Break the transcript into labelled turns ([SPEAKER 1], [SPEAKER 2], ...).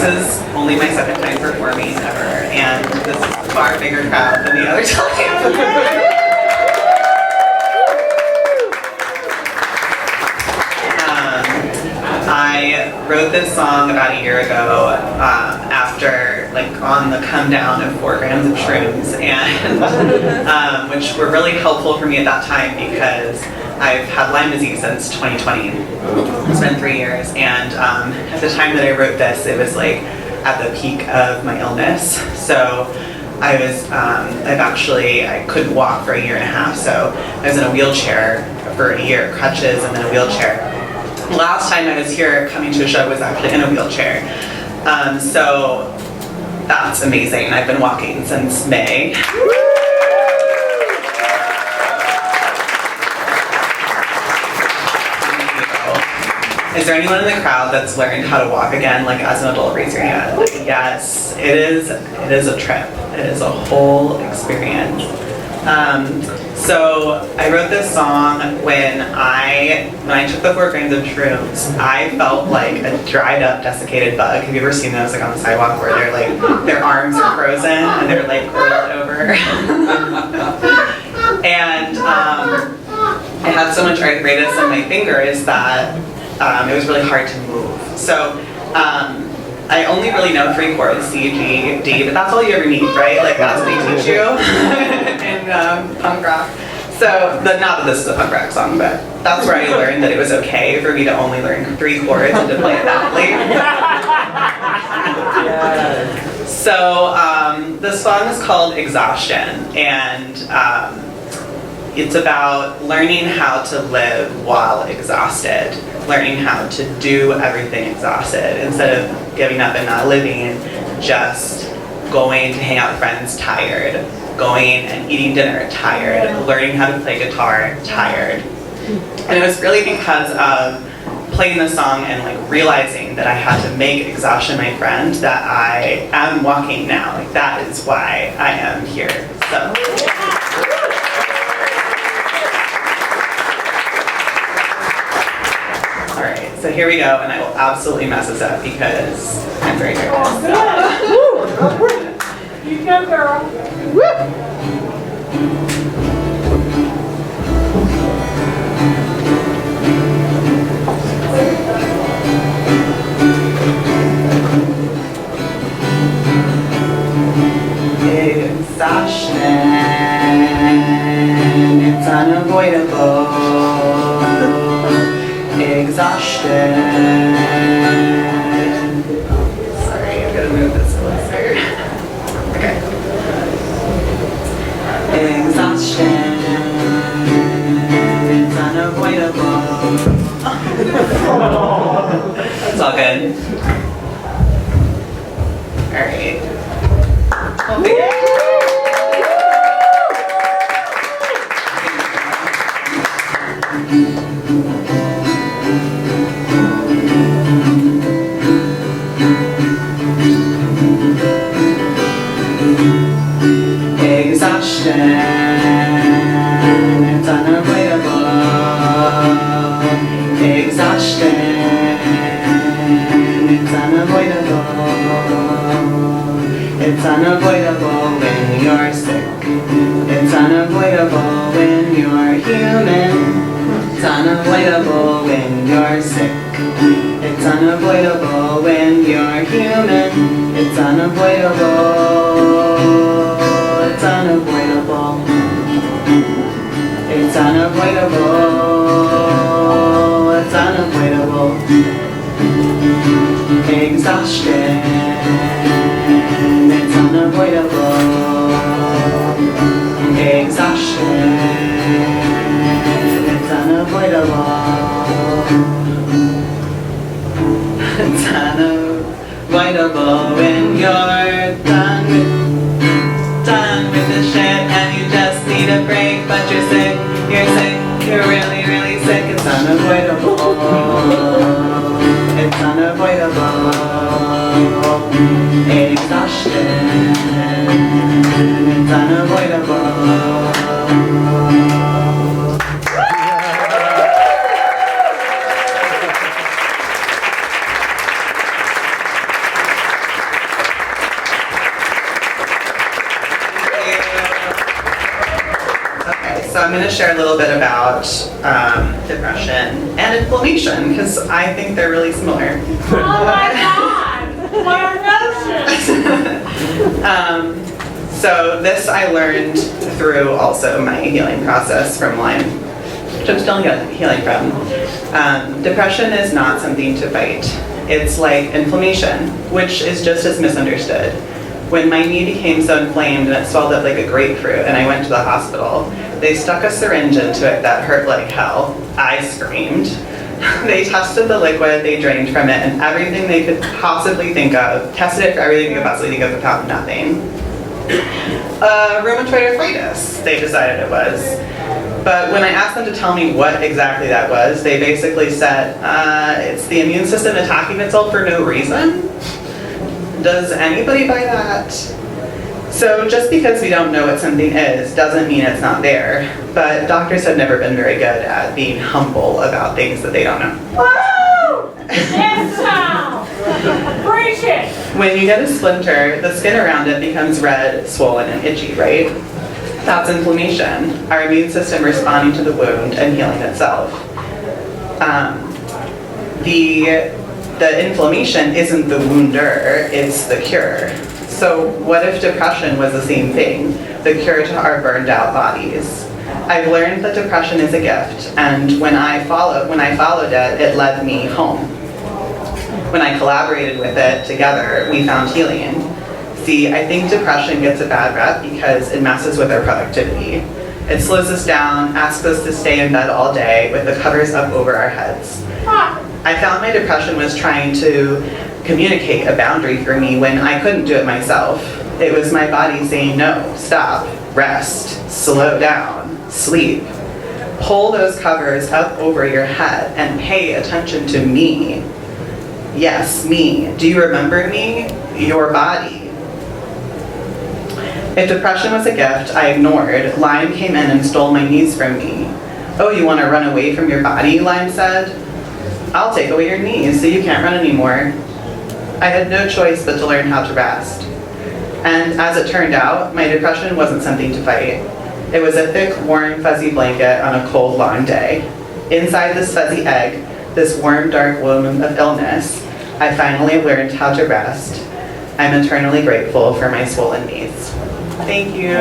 [SPEAKER 1] This is only my second time performing ever, and this is a far bigger crowd than the other time. I wrote this song about a year ago after, on the come down of 4 grams of shrooms, and which were really helpful for me at that time because I've had Lyme disease since 2020. It's been 3 years, and at the time that I wrote this, it was at the peak of my illness. So I couldn't walk for a year and a half, so I was in a wheelchair for a year, crutches and then a wheelchair. Last time I was here coming to a show was actually in a wheelchair. So that's amazing. I've been walking since May. Is there anyone in the crowd that's learned how to walk again, as an adult? Raise your hand. Yes, it is a trip. It is a whole experience. So I wrote this song when I took the 4 grams of shrooms. I felt like a dried up, desiccated bug. Have you ever seen those on the sidewalk where they're their arms are frozen and they're curled over? And I had so much arthritis in my fingers that it was really hard to move. So I only really know 3 chords, C, G, D, but that's all you ever need, right? That's what they teach you in punk rock. So, not that this is a punk rock song, but that's where I learned that it was okay for me to only learn 3 chords and to play it badly. So, the song is called Exhaustion, and it's about learning how to live while exhausted, learning how to do everything exhausted instead of giving up and not living, just going to hang out with friends tired, going and eating dinner tired, learning how to play guitar tired. And it was really because of playing the song and realizing that I had to make exhaustion my friend that I am walking now. That is why I am here. So. Alright, so here we go, and I will absolutely mess this up because I'm very nervous.
[SPEAKER 2] You go, girl.
[SPEAKER 1] Exhaustion, it's unavoidable. Exhaustion. Sorry, I'm gonna move this closer. Okay. Exhaustion, it's unavoidable. It's all good. Alright. Okay. Exhaustion, it's unavoidable. Exhaustion, it's unavoidable. It's unavoidable when you're sick. It's unavoidable when you're human. It's unavoidable when you're sick. It's unavoidable when you're human. It's unavoidable. It's unavoidable. It's unavoidable. It's unavoidable. Exhaustion. It's unavoidable. Exhaustion. It's unavoidable. It's unavoidable when you're done with the shit and you just need a break, but you're sick, you're really, really sick. It's unavoidable. It's unavoidable. Exhaustion. It's unavoidable. so I'm going to share a little bit about depression and inflammation because I think they're really similar.
[SPEAKER 2] Oh my God! What emotion!
[SPEAKER 1] So this I learned through also my healing process from Lyme, which I'm still healing from. Depression is not something to fight. It's like inflammation, which is just as misunderstood. When my knee became so inflamed and it swelled up like a grapefruit and I went to the hospital, they stuck a syringe into it that hurt like hell. I screamed. They tested the liquid, they drained from it, and everything they could possibly think of, tested it for everything they could possibly think of, and found nothing. Rheumatoid arthritis, they decided it was. But when I asked them to tell me what exactly that was, they basically said, it's the immune system attacking itself for no reason. Does anybody buy that? So just because we don't know what something is doesn't mean it's not there. But doctors have never been very good at being humble about things that they don't know.
[SPEAKER 2] Woo! Yes, now! Preach it!
[SPEAKER 1] When you get a splinter, the skin around it becomes red, swollen, and itchy, right? That's inflammation. Our immune system responding to the wound and healing itself. The inflammation isn't the wounder, it's the cure. So what if depression was the same thing, the cure to our burned out bodies? I've learned that depression is a gift, and when I followed it, it led me home. When I collaborated with it together, we found healing. See, I think depression gets a bad rep because it messes with our productivity. It slows us down, asks us to stay in bed all day with the covers up over our heads. I found my depression was trying to communicate a boundary for me when I couldn't do it myself. It was my body saying, no, stop, rest, slow down, sleep. Pull those covers up over your head and pay attention to me. Yes, me. Do you remember me? Your body. If depression was a gift I ignored, Lyme came in and stole my knees from me. Oh, you want to run away from your body, Lyme said? I'll take away your knees so you can't run anymore. I had no choice but to learn how to rest. And as it turned out, my depression wasn't something to fight. It was a thick, warm, fuzzy blanket on a cold, long day. Inside this fuzzy egg, this warm, dark womb of illness, I finally learned how to rest. I'm eternally grateful for my swollen knees. Thank you.